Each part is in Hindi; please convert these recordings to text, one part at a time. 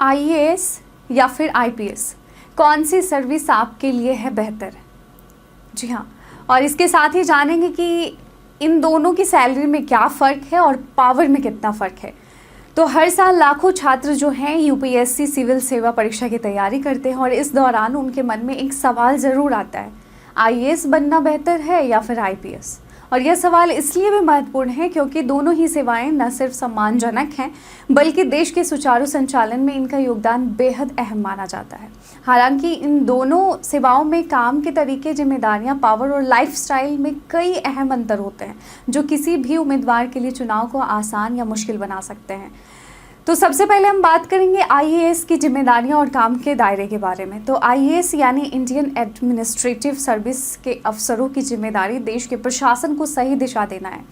आईएएस या फिर आईपीएस, कौन सी सर्विस आपके लिए है बेहतर? जी हाँ, और इसके साथ ही जानेंगे कि इन दोनों की सैलरी में क्या फ़र्क है और पावर में कितना फ़र्क है। तो हर साल लाखों छात्र जो हैं यूपीएससी सिविल सेवा परीक्षा की तैयारी करते हैं और इस दौरान उनके मन में एक सवाल ज़रूर आता है, आईएएस बनना बेहतर है या फिर आईपीएस? और यह सवाल इसलिए भी महत्वपूर्ण है क्योंकि दोनों ही सेवाएं न सिर्फ सम्मानजनक हैं बल्कि देश के सुचारू संचालन में इनका योगदान बेहद अहम माना जाता है। हालांकि इन दोनों सेवाओं में काम के तरीके, जिम्मेदारियां, पावर और लाइफस्टाइल में कई अहम अंतर होते हैं जो किसी भी उम्मीदवार के लिए चुनाव को आसान या मुश्किल बना सकते हैं। तो सबसे पहले हम बात करेंगे आईएएस की जिम्मेदारियां और काम के दायरे के बारे में। तो आईएएस यानी इंडियन एडमिनिस्ट्रेटिव सर्विस के अफसरों की जिम्मेदारी देश के प्रशासन को सही दिशा देना है।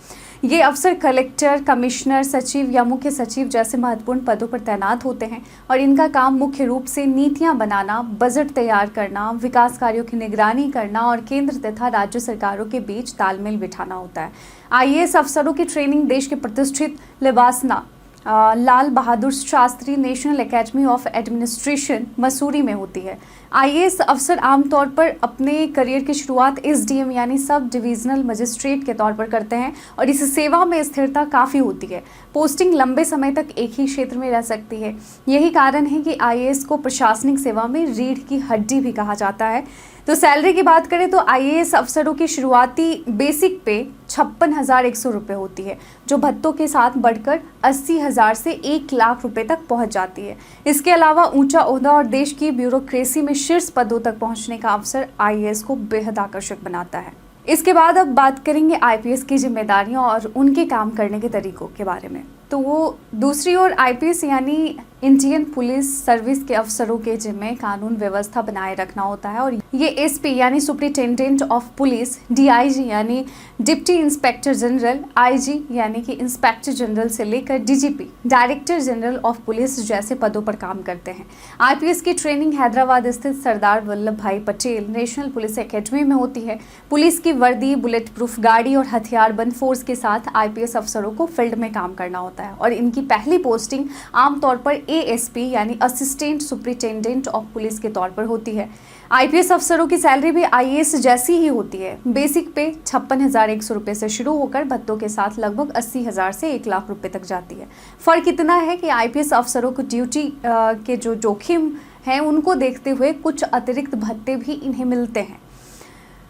ये अफसर कलेक्टर, कमिश्नर, सचिव या मुख्य सचिव जैसे महत्वपूर्ण पदों पर तैनात होते हैं और इनका काम मुख्य रूप से नीतियां बनाना, बजट तैयार करना, विकास कार्यों की निगरानी करना और केंद्र तथा राज्य सरकारों के बीच तालमेल बिठाना होता है। आईएएस अफसरों की ट्रेनिंग देश के प्रतिष्ठित LBSNAA Lal Bahadur Shastri National Academy of Administration Mussoorie में होती है। आईएएस अफसर आमतौर पर अपने करियर की शुरुआत एसडीएम यानी सब डिविजनल मजिस्ट्रेट के तौर पर करते हैं और इस सेवा में स्थिरता काफ़ी होती है। पोस्टिंग लंबे समय तक एक ही क्षेत्र में रह सकती है। यही कारण है कि आईएएस को प्रशासनिक सेवा में रीढ़ की हड्डी भी कहा जाता है। तो सैलरी की बात करें तो आईएएस अफसरों की शुरुआती बेसिक पे 56,100 रुपये होती है, जो भत्तों के साथ बढ़कर 80,000 से 1,00,000 रुपये तक पहुंच जाती है। इसके अलावा ऊंचा ओहदा और देश की ब्यूरोक्रेसी में शीर्ष पदों तक पहुंचने का अवसर आईएएस को बेहद आकर्षक बनाता है। इसके बाद अब बात करेंगे आईपीएस की जिम्मेदारियों और उनके काम करने के तरीकों के बारे में। तो वो दूसरी ओर आईपीएस यानी इंडियन पुलिस सर्विस के अफसरों के जिम्मे कानून व्यवस्था बनाए रखना होता है और ये एसपी यानी सुप्रिंटेंडेंट ऑफ पुलिस, डीआईजी यानी डिप्टी इंस्पेक्टर जनरल, आईजी यानी कि इंस्पेक्टर जनरल से लेकर DGP, director general of police जैसे पदों पर काम करते हैं। आईपीएस की ट्रेनिंग हैदराबाद स्थित सरदार वल्लभ भाई पटेल नेशनल पुलिस एकेडमी में होती है। पुलिस की वर्दी, बुलेट प्रूफ गाड़ी और हथियारबंद फोर्स के साथ आईपीएस अफसरों को फील्ड में काम करना होता है और इनकी पहली पोस्टिंग आमतौर पर एएसपी यानी असिस्टेंट सुप्रिंटेंडेंट ऑफ पुलिस के तौर पर होती है। आईपीएस अफसरों की सैलरी भी आईएएस जैसी ही होती है। बेसिक पे 56,100 रुपये से शुरू होकर भत्तों के साथ लगभग 80,000 से 1,00,000 रुपये तक जाती है। फ़र्क इतना है कि आईपीएस अफसरों को ड्यूटी के जो जोखिम हैं उनको देखते हुए कुछ अतिरिक्त भत्ते भी इन्हें मिलते हैं।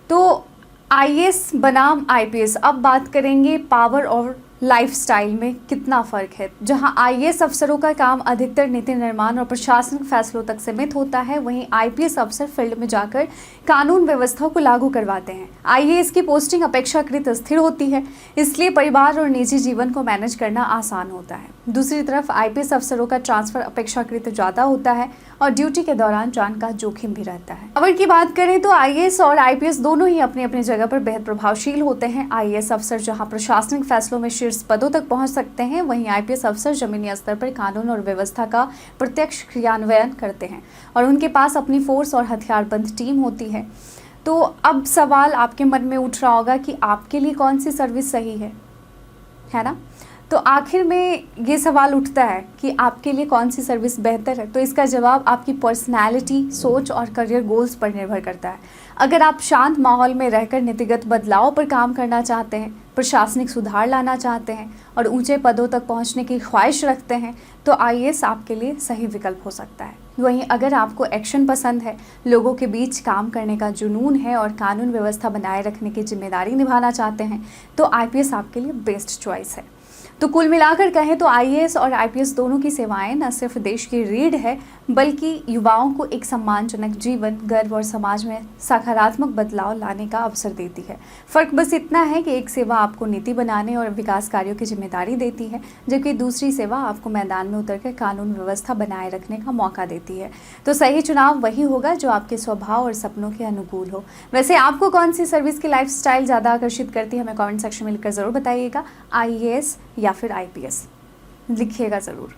तो आईएएस बनाम आईपीएस, अब बात करेंगे पावर और लाइफस्टाइल में कितना फ़र्क है। जहां आईएएस अफसरों का काम अधिकतर नीति निर्माण और प्रशासनिक फैसलों तक सीमित होता है, वहीं आईपीएस अफसर फील्ड में जाकर कानून व्यवस्था को लागू करवाते हैं। आईएएस की पोस्टिंग अपेक्षाकृत स्थिर होती है, इसलिए परिवार और निजी जीवन को मैनेज करना आसान होता है। दूसरी तरफ आईपीएस अफसरों का ट्रांसफर अपेक्षाकृत ज़्यादा होता है और ड्यूटी के दौरान जान का जोखिम भी रहता है। पावर की बात करें तो आईएएस और आईपीएस दोनों ही अपनी अपनी जगह पर बेहद प्रभावशील होते हैं। आईएएस अफसर जहां प्रशासनिक फैसलों में शीर्ष पदों तक पहुंच सकते हैं, वहीं आईपीएस अफसर जमीनी स्तर पर कानून और व्यवस्था का प्रत्यक्ष क्रियान्वयन करते हैं और उनके पास अपनी फोर्स और हथियारबंद टीम होती है। तो अब सवाल आपके मन में उठ रहा होगा कि आपके लिए कौन सी सर्विस सही है ना? तो आखिर में ये सवाल उठता है कि आपके लिए कौन सी सर्विस बेहतर है। तो इसका जवाब आपकी पर्सनैलिटी, सोच और करियर गोल्स पर निर्भर करता है। अगर आप शांत माहौल में रहकर नीतिगत बदलाव पर काम करना चाहते हैं, प्रशासनिक सुधार लाना चाहते हैं और ऊंचे पदों तक पहुंचने की ख्वाहिश रखते हैं, तो आईएएस आपके लिए सही विकल्प हो सकता है। वहीं अगर आपको एक्शन पसंद है, लोगों के बीच काम करने का जुनून है और कानून व्यवस्था बनाए रखने की जिम्मेदारी निभाना चाहते हैं, तो आईपीएस आपके लिए बेस्ट चॉइस है। तो कुल मिलाकर कहें तो आईएएस और आईपीएस दोनों की सेवाएं न सिर्फ देश की रीढ़ है बल्कि युवाओं को एक सम्मानजनक जीवन, गर्व और समाज में सकारात्मक बदलाव लाने का अवसर देती है। फ़र्क बस इतना है कि एक सेवा आपको नीति बनाने और विकास कार्यों की जिम्मेदारी देती है, जबकि दूसरी सेवा आपको मैदान में उतरकर कानून व्यवस्था बनाए रखने का मौका देती है। तो सही चुनाव वही होगा जो आपके स्वभाव और सपनों के अनुकूल हो। वैसे आपको कौन सी सर्विस की लाइफस्टाइल ज़्यादा आकर्षित करती है, हमें कमेंट सेक्शन में लिखकर ज़रूर बताइएगा। आईएएस या फिर आईपीएस, लिखिएगा ज़रूर।